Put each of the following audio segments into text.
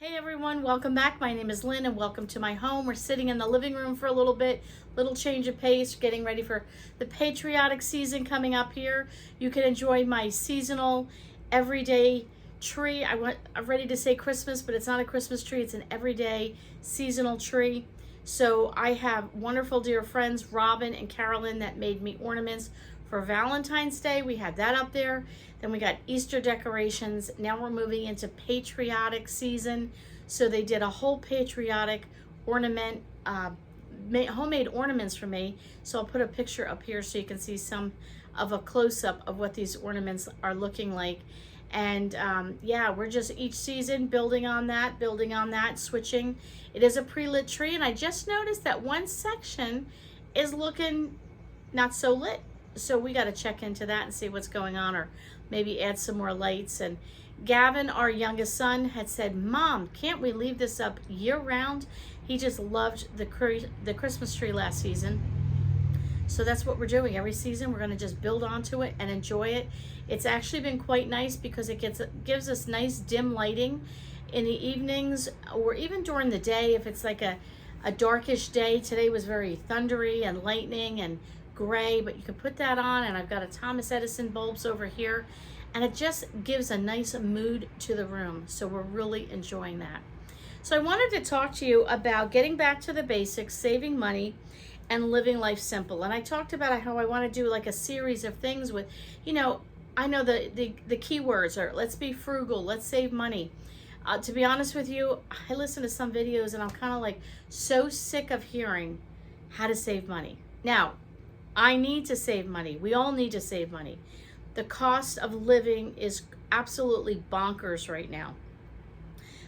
Hey everyone, welcome back. My name is Lynn and welcome to my home. We're sitting in the living room for a little bit, little change of pace, getting ready for the patriotic season coming up here. You can enjoy my seasonal everyday tree. I'm ready to say Christmas, but it's not a Christmas tree. It's an everyday seasonal tree. So I have wonderful dear friends, Robin and Carolyn, that made me ornaments for Valentine's Day. We had that up there. Then we got Easter decorations. Now we're moving into patriotic season. So they did a whole patriotic ornament, homemade ornaments for me. So I'll put a picture up here so you can see some of a close-up of what these ornaments are looking like. And yeah, we're just each season building on that, switching. It is a pre-lit tree, and I just noticed that one section is looking not so lit. So we got to check into that and see what's going on, or maybe add some more lights. And Gavin, our youngest son, had said, "Mom, can't we leave this up year round?" He just loved the Christmas tree last season. So that's what we're doing. Every season we're going to just build onto it and enjoy it. It's actually been quite nice because it gives us nice dim lighting in the evenings, or even during the day if it's like a darkish day. Today was very thundery and lightning and gray, but you can put that on, and I've got a Thomas Edison bulbs over here, and it just gives a nice mood to the room. So we're really enjoying that. So I wanted to talk to you about getting back to the basics, saving money, and living life simple. And I talked about how I want to do like a series of things with, I know the keywords are let's be frugal, let's save money. To be honest with you, I listen to some videos and I'm kind of like so sick of hearing how to save money. Now, I need to save money. We all need to save money. The cost of living is absolutely bonkers right now.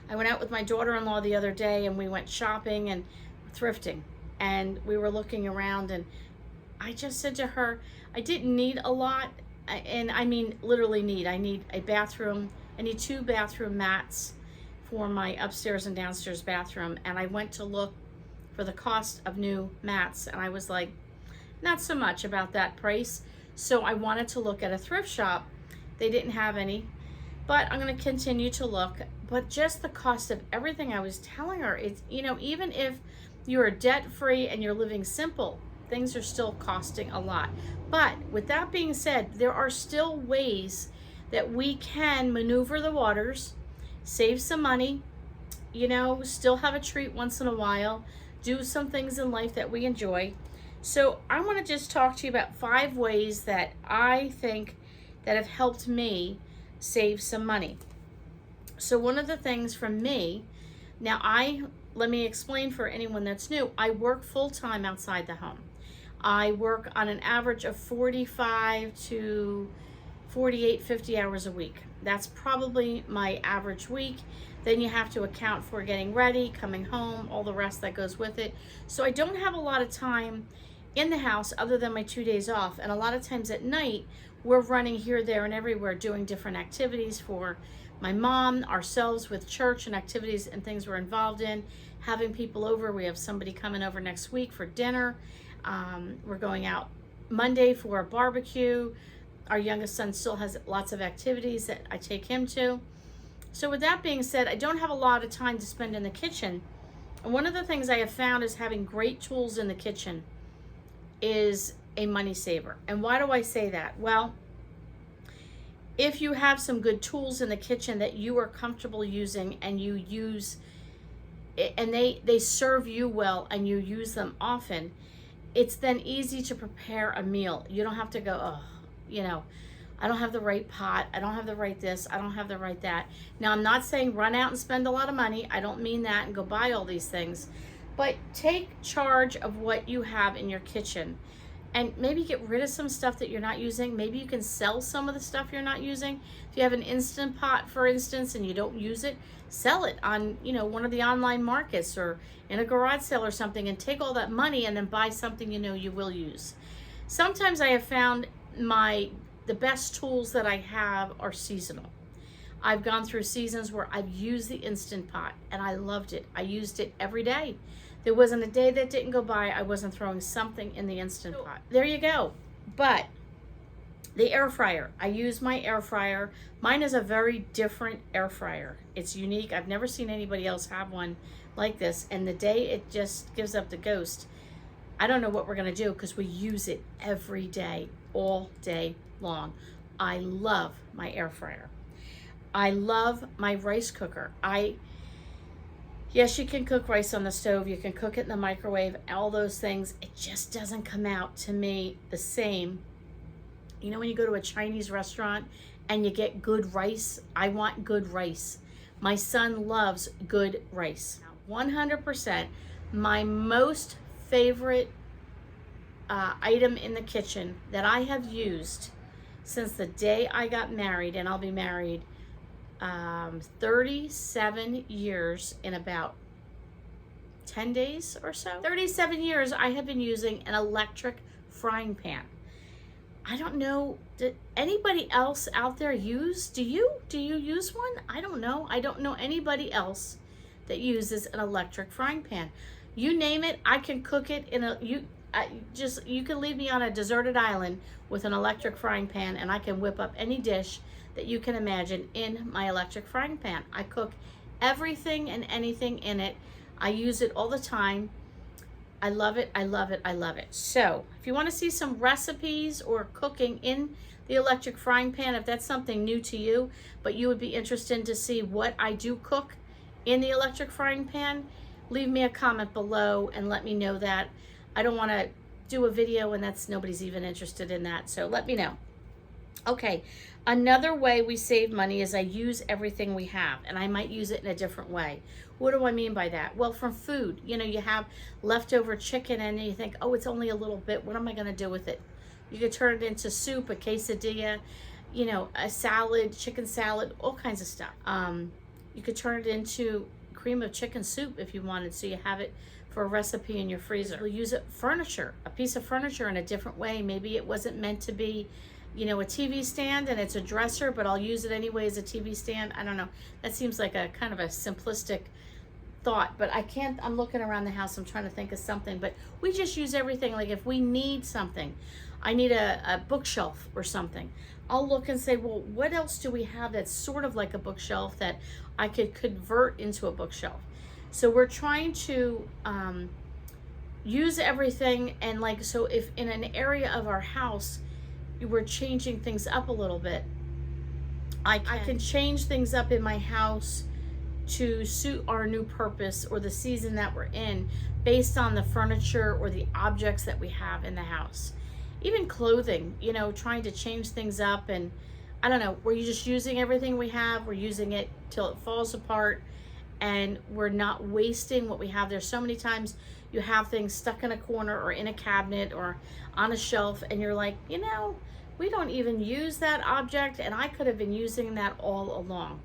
I went out with my daughter-in-law the other day and we went shopping and thrifting, and we were looking around, and I just said to her, I didn't need a lot, and I mean literally need. I need a bathroom. I need 2 bathroom mats for my upstairs and downstairs bathroom, and I went to look for the cost of new mats, and I was like, not so much about that price. So I wanted to look at a thrift shop. They didn't have any, but I'm going to continue to look. But just the cost of everything, I was telling her, it's, even if you're debt-free and you're living simple, things are still costing a lot. But with that being said, there are still ways that we can maneuver the waters, save some money, still have a treat once in a while, do some things in life that we enjoy. So I want to just talk to you about 5 ways that I think that have helped me save some money. So one of the things from me, now let me explain for anyone that's new, I work full-time outside the home. I work on an average of 45 to 48, 50 hours a week. That's probably my average week. Then you have to account for getting ready, coming home, all the rest that goes with it. So I don't have a lot of time in the house other than my 2 days off. And a lot of times at night, we're running here, there, and everywhere doing different activities for my mom, ourselves with church and activities and things we're involved in, having people over. We have somebody coming over next week for dinner. We're going out Monday for a barbecue. Our youngest son still has lots of activities that I take him to. So with that being said, I don't have a lot of time to spend in the kitchen. And one of the things I have found is having great tools in the kitchen is a money saver. And why do I say that? Well, if you have some good tools in the kitchen that you are comfortable using and you use, and they serve you well and you use them often, it's then easy to prepare a meal. You don't have to go, I don't have the right pot, I don't have the right this, I don't have the right that. Now, I'm not saying run out and spend a lot of money. I don't mean that, and go buy all these things. But take charge of what you have in your kitchen and maybe get rid of some stuff that you're not using. Maybe you can sell some of the stuff you're not using. If you have an Instant Pot, for instance, and you don't use it, sell it on, one of the online markets or in a garage sale or something, and take all that money and then buy something you will use. Sometimes I have found the best tools that I have are seasonal. I've gone through seasons where I've used the Instant Pot and I loved it. I used it every day. There wasn't a day that didn't go by I wasn't throwing something in the Instant Pot. There you go. But The air fryer. I use my air fryer. Mine is a very different air fryer. It's unique. I've never seen anybody else have one like this. And the day it just gives up the ghost, I don't know what we're going to do because we use it every day, all day long. I love my air fryer. I love my rice cooker. Yes, you can cook rice on the stove. You can cook it in the microwave, all those things. It just doesn't come out to me the same. You know, when you go to a Chinese restaurant and you get good rice, I want good rice. My son loves good rice. 100%, my most favorite item in the kitchen that I have used since the day I got married, and I'll be married 37 years in about 10 days or so. 37 years I have been using an electric frying pan. I don't know, did anybody else out there use? Do you use one? I don't know. I don't know anybody else that uses an electric frying pan. You name it, I can cook it in you can leave me on a deserted island with an electric frying pan and I can whip up any dish that you can imagine in my electric frying pan. I cook everything and anything in it. I use it all the time. I love it, I love it, I love it. So if you want to see some recipes or cooking in the electric frying pan, if that's something new to you, but you would be interested to see what I do cook in the electric frying pan, leave me a comment below and let me know that. I don't want to do a video and nobody's even interested in that, so let me know. Okay, another way we save money is I use everything we have, and I might use it in a different way. What do I mean by that? Well, from food, you know, you have leftover chicken and you think, oh, it's only a little bit. What am I going to do with it? You could turn it into soup, a quesadilla, you know, a salad, chicken salad, all kinds of stuff. You could turn it into cream of chicken soup if you wanted, so you have it for a recipe in your freezer. We'll use it furniture, a piece of furniture in a different way. Maybe it wasn't meant to be, you know, a TV stand and it's a dresser, but I'll use it anyway as a TV stand. I don't know. That seems like a kind of a simplistic thought, but I'm looking around the house, I'm trying to think of something, but we just use everything. Like if we need something, I need a bookshelf or something, I'll look and say, well, what else do we have that's sort of like a bookshelf that I could convert into a bookshelf? So we're trying to use everything, and like, so if in an area of our house, we're changing things up a little bit, I can change things up in my house to suit our new purpose or the season that we're in based on the furniture or the objects that we have in the house. Even clothing, you know, trying to change things up, and I don't know, we're just using everything we have, we're using it till it falls apart, and we're not wasting what we have. There's so many times you have things stuck in a corner or in a cabinet or on a shelf and you're like, you know, we don't even use that object and I could have been using that all along.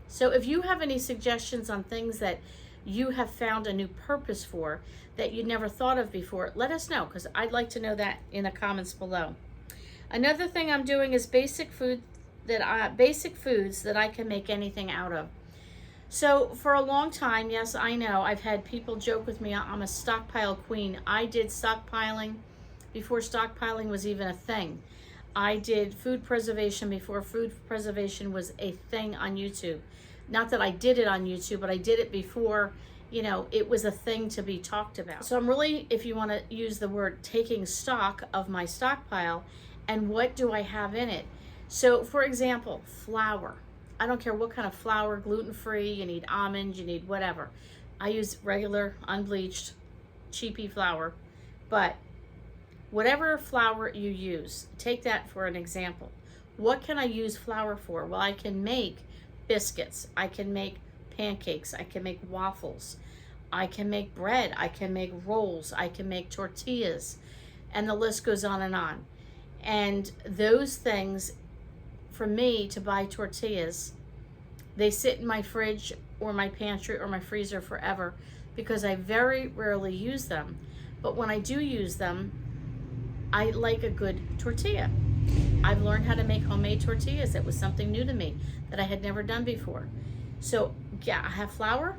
So if you have any suggestions on things that you have found a new purpose for that you'd never thought of before, let us know, because I'd like to know that in the comments below. Another thing I'm doing is basic foods that I can make anything out of. So for a long time, yes, I know, I've had people joke with me, I'm a stockpile queen. I did stockpiling before stockpiling was even a thing. I did food preservation before food preservation was a thing on YouTube. Not that I did it on YouTube, but I did it before, you know, it was a thing to be talked about. So I'm really, if you want to use the word, taking stock of my stockpile and what do I have in it. So for example, flour. I don't care what kind of flour, gluten-free, you need almonds, you need whatever. I use regular, unbleached, cheapy flour, but whatever flour you use, take that for an example. What can I use flour for? Well, I can make biscuits, I can make pancakes, I can make waffles, I can make bread, I can make rolls, I can make tortillas, and the list goes on and on. And those things, for me to buy tortillas, they sit in my fridge or my pantry or my freezer forever because I very rarely use them. But when I do use them, I like a good tortilla. I've learned how to make homemade tortillas. It was something new to me that I had never done before. So yeah, I have flour,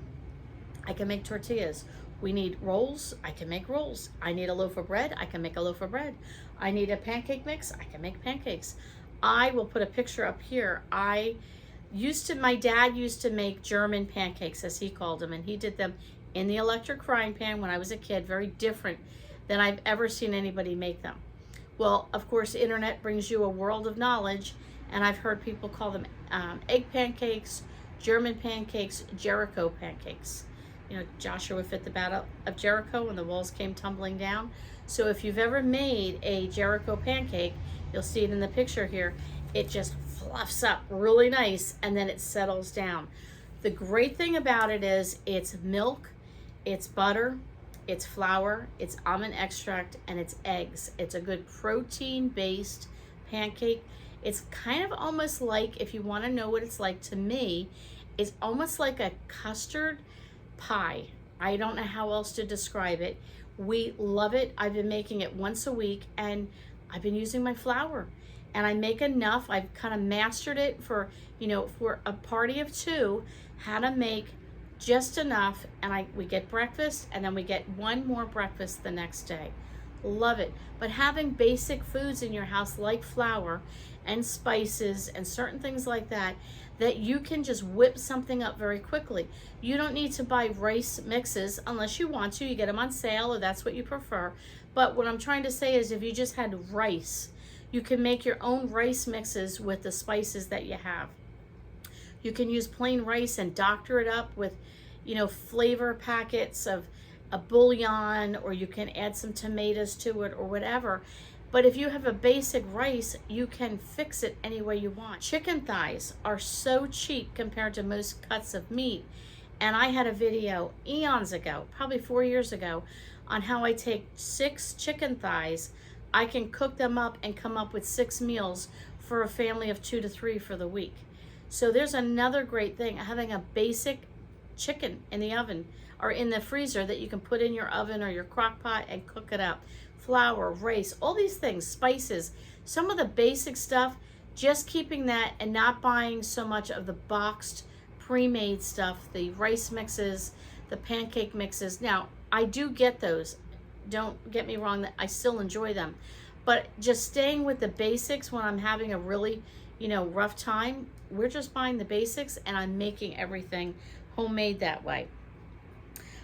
I can make tortillas. We need rolls, I can make rolls. I need a loaf of bread, I can make a loaf of bread. I need a pancake mix, I can make pancakes. I will put a picture up here. My dad used to make German pancakes, as he called them, and he did them in the electric frying pan when I was a kid, very different than I've ever seen anybody make them. Well, of course, the internet brings you a world of knowledge, and I've heard people call them egg pancakes, German pancakes, Jericho pancakes. You know, Joshua fit the battle of Jericho and the walls came tumbling down. So if you've ever made a Jericho pancake, you'll see it in the picture here. It just fluffs up really nice and then it settles down. The great thing about it is it's milk, it's butter, it's flour, it's almond extract, and it's eggs. It's a good protein-based pancake. It's kind of almost like, if you want to know what it's like to me, it's almost like a custard pie. I don't know how else to describe it. We love it. I've been making it once a week, and I've been using my flour. And I make enough. I've kind of mastered it for, for a party of 2, how to make just enough, and we get breakfast, and then we get one more breakfast the next day. Love it. But having basic foods in your house like flour and spices and certain things like that you can just whip something up very quickly. You don't need to buy rice mixes unless you want to. You get them on sale, or that's what you prefer. But what I'm trying to say is, if you just had rice, you can make your own rice mixes with the spices that you have. You can use plain rice and doctor it up with, flavor packets of a bouillon, or you can add some tomatoes to it or whatever. But if you have a basic rice, you can fix it any way you want. Chicken thighs are so cheap compared to most cuts of meat. And I had a video eons ago, probably 4 years ago, on how I take 6 chicken thighs. I can cook them up and come up with 6 meals for a family of 2 to 3 for the week. So there's another great thing, having a basic chicken in the oven or in the freezer that you can put in your oven or your crock pot and cook it up. Flour, rice, all these things, spices, some of the basic stuff, just keeping that and not buying so much of the boxed pre-made stuff, the rice mixes, the pancake mixes. Now, I do get those. Don't get me wrong, that I still enjoy them. But just staying with the basics when I'm having a really, rough time, we're just buying the basics and I'm making everything homemade that way.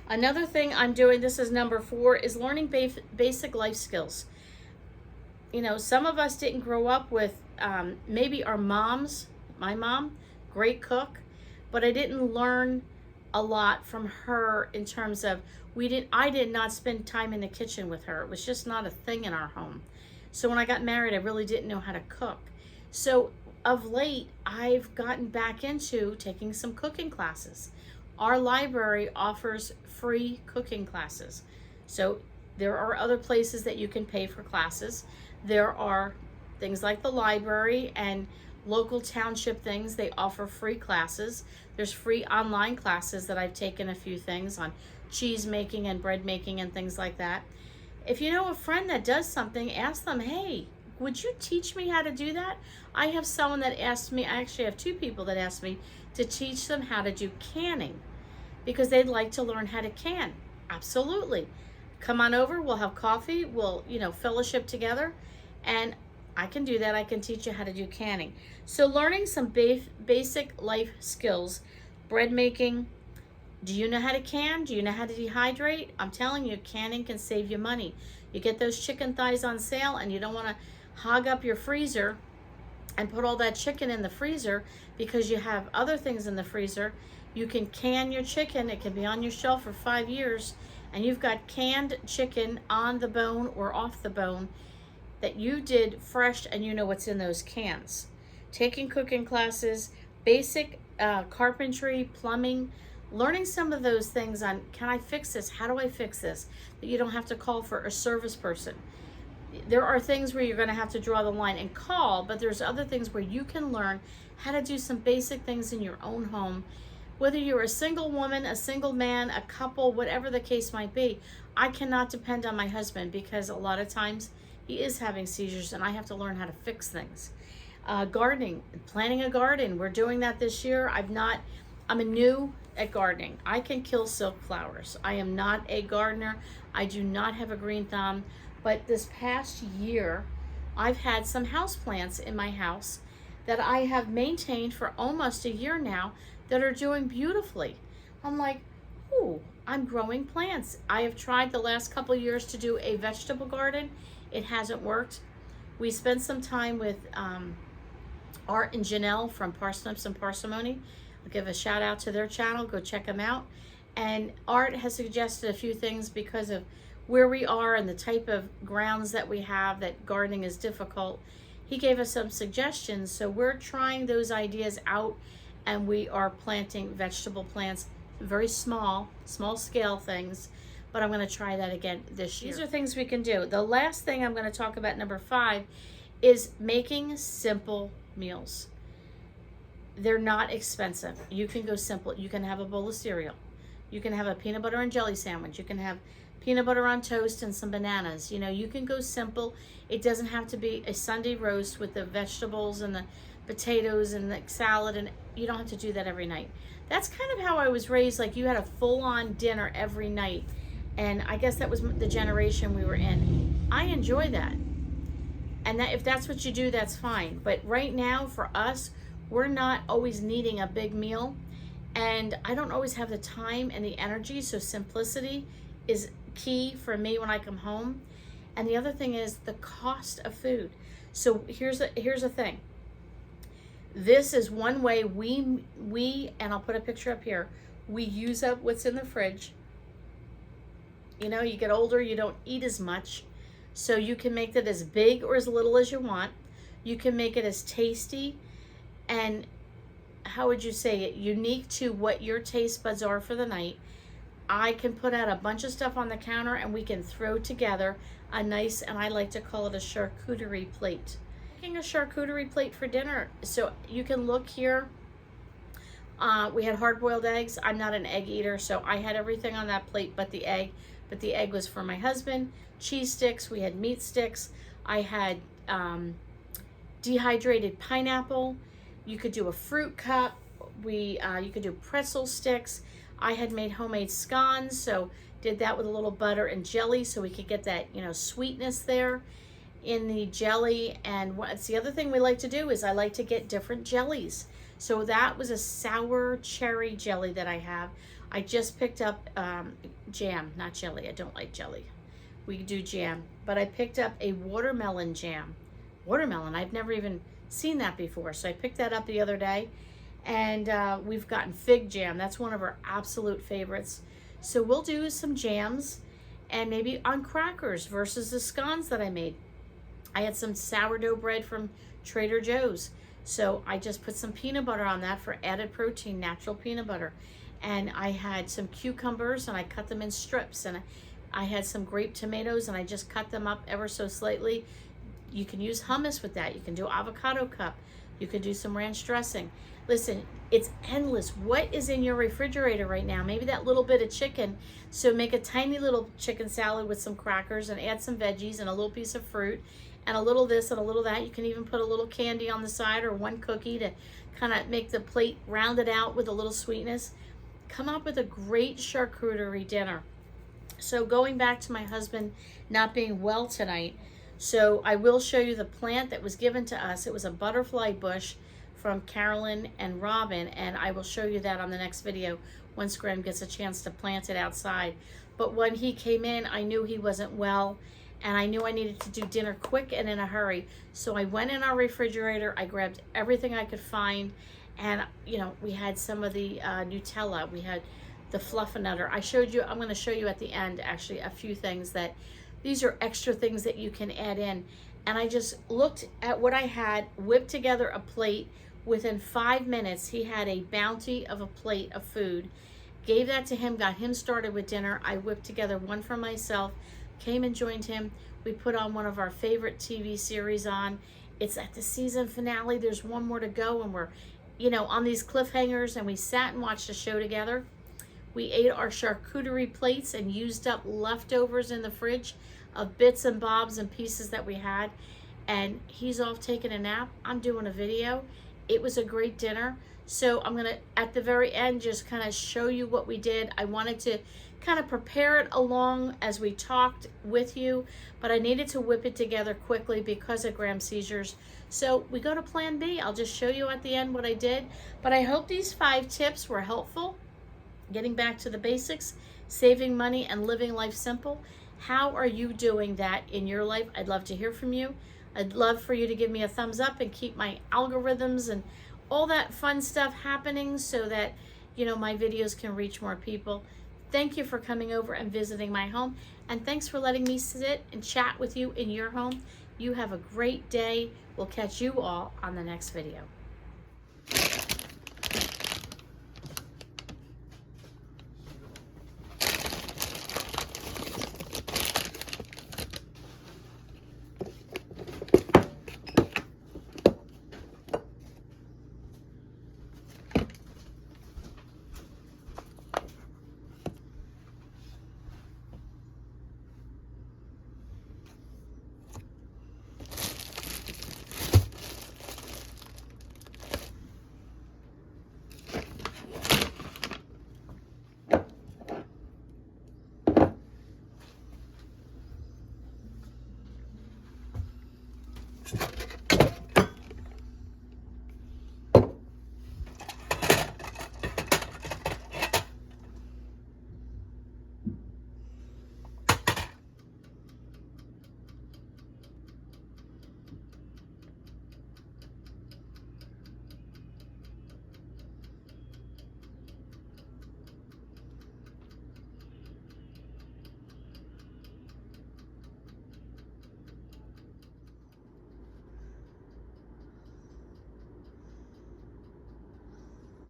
Another thing I'm doing, this is number 4, is learning basic life skills. Some of us didn't grow up with maybe our moms. My mom, great cook, but I didn't learn a lot from her in terms of I did not spend time in the kitchen with her. It was just not a thing in our home. So when I got married, I really didn't know how to cook. So of late, I've gotten back into taking some cooking classes. Our library offers free cooking classes. So there are other places that you can pay for classes. There are things like the library and local township things. They offer free classes. There's free online classes that I've taken a few things on cheese making and bread making and things like that. If you know a friend that does something, ask them, hey, would you teach me how to do that? I have someone that asked me, I actually have 2 people that asked me to teach them how to do canning because they'd like to learn how to can. Absolutely. Come on over, we'll have coffee, we'll, fellowship together, and I can do that. I can teach you how to do canning. So learning some basic life skills, bread making. Do you know how to can? Do you know how to dehydrate? I'm telling you, canning can save you money. You get those chicken thighs on sale and you don't want to hog up your freezer and put all that chicken in the freezer because you have other things in the freezer. You can can your chicken. It can be on your shelf for 5 years and you've got canned chicken on the bone or off the bone that you did fresh and you know what's in those cans. Taking cooking classes, basic carpentry, plumbing, learning some of those things on, can I fix this? How do I fix this? That you don't have to call for a service person. There are things where you're going to have to draw the line and call, but there's other things where you can learn how to do some basic things in your own home. Whether you're a single woman, a single man, a couple, whatever the case might be, I cannot depend on my husband because a lot of times he is having seizures and I have to learn how to fix things. Gardening, planting a garden. We're doing that this year. I'm a new at gardening. I can kill silk flowers. I am not a gardener. I do not have a green thumb. But this past year, I've had some houseplants in my house that I have maintained for almost a year now that are doing beautifully. I'm like, ooh, I'm growing plants. I have tried the last couple years to do a vegetable garden. It hasn't worked. We spent some time with Art and Janelle from Parsnips and Parsimony. I'll give a shout out to their channel. Go check them out. And Art has suggested a few things because of where we are and the type of grounds that we have, that gardening is difficult. He gave us some suggestions, so we're trying those ideas out, and we are planting vegetable plants, very small scale things, but I'm going to try that again this year. These are things we can do. The last thing I'm going to talk about, number 5, is making simple meals. They're not expensive. You can go simple. You can have a bowl of cereal. You can have a peanut butter and jelly sandwich. You can have peanut butter on toast and some bananas. You know, you can go simple. It doesn't have to be a Sunday roast with the vegetables and the potatoes and the salad, and you don't have to do that every night. That's kind of how I was raised. Like, you had a full-on dinner every night, and I guess that was the generation we were in. I enjoy that, and that if that's what you do, that's fine. But right now, for us, we're not always needing a big meal, and I don't always have the time and the energy, so simplicity is key for me when I come home. And the other thing is the cost of food. So here's a thing. This is one way we and I'll put a picture up here, we use up what's in the fridge. You know, you get older, you don't eat as much, so you can make that as big or as little as you want. You can make it as tasty and, how would you say it, unique to what your taste buds are for the night. I can put out a bunch of stuff on the counter, and we can throw together a nice, and I like to call it a charcuterie plate. Making a charcuterie plate for dinner. So you can look here. We had hard-boiled eggs. I'm not an egg eater, so I had everything on that plate but the egg. But the egg was for my husband. Cheese sticks. We had meat sticks. I had dehydrated pineapple. You could do a fruit cup. You could do pretzel sticks. I had made homemade scones, so did that with a little butter and jelly so we could get that, you know, sweetness there in the jelly. And what's the other thing we like to do is I like to get different jellies. So that was a sour cherry jelly that I have. I just picked up jam, not jelly. I don't like jelly. We do jam. But I picked up a watermelon jam. Watermelon, I've never even seen that before. So I picked that up the other day. And we've gotten fig jam. That's one of our absolute favorites. So we'll do some jams and maybe on crackers versus the scones that I made. I had some sourdough bread from Trader Joe's. So I just put some peanut butter on that for added protein, natural peanut butter. And I had some cucumbers and I cut them in strips. And I had some grape tomatoes and I just cut them up ever so slightly. You can use hummus with that. You can do avocado cup. You could do some ranch dressing. Listen, it's endless. What is in your refrigerator right now? Maybe that little bit of chicken. So make a tiny little chicken salad with some crackers and add some veggies and a little piece of fruit and a little this and a little that. You can even put a little candy on the side or one cookie to kind of make the plate rounded out with a little sweetness. Come up with a great charcuterie dinner. So going back to my husband not being well tonight, so I will show you the plant that was given to us. It was a butterfly bush from Carolyn and Robin, and I will show you that on the next video once Graham gets a chance to plant it outside. But when he came in, I knew he wasn't well, and I knew I needed to do dinner quick and in a hurry. So I went in our refrigerator, I grabbed everything I could find, and you know, we had some of the Nutella, we had the Fluffernutter. I'm going to show you at the end actually a few things that these are extra things that you can add in. And I just looked at what I had, whipped together a plate. Within 5 minutes, he had a bounty of a plate of food. Gave that to him, got him started with dinner. I whipped together one for myself, came and joined him. We put on one of our favorite TV series on. It's at the season finale. There's one more to go, and we're, you know, on these cliffhangers, and we sat and watched a show together. We ate our charcuterie plates and used up leftovers in the fridge of bits and bobs and pieces that we had. And he's off taking a nap. I'm doing a video. it was a great dinner. So I'm gonna, at the very end, just kind of show you what we did. I wanted to kind of prepare it along as we talked with you, but I needed to whip it together quickly because of Graham's seizures. So we go to plan B. I'll just show you at the end what I did, but I hope these 5 tips were helpful. Getting back to the basics, saving money and living life simple. How are you doing that in your life? I'd love to hear from you. I'd love for you to give me a thumbs up and keep my algorithms and all that fun stuff happening so that, you know, my videos can reach more people. Thank you for coming over and visiting my home, and thanks for letting me sit and chat with you in your home. You have a great day. We'll catch you all on the next video.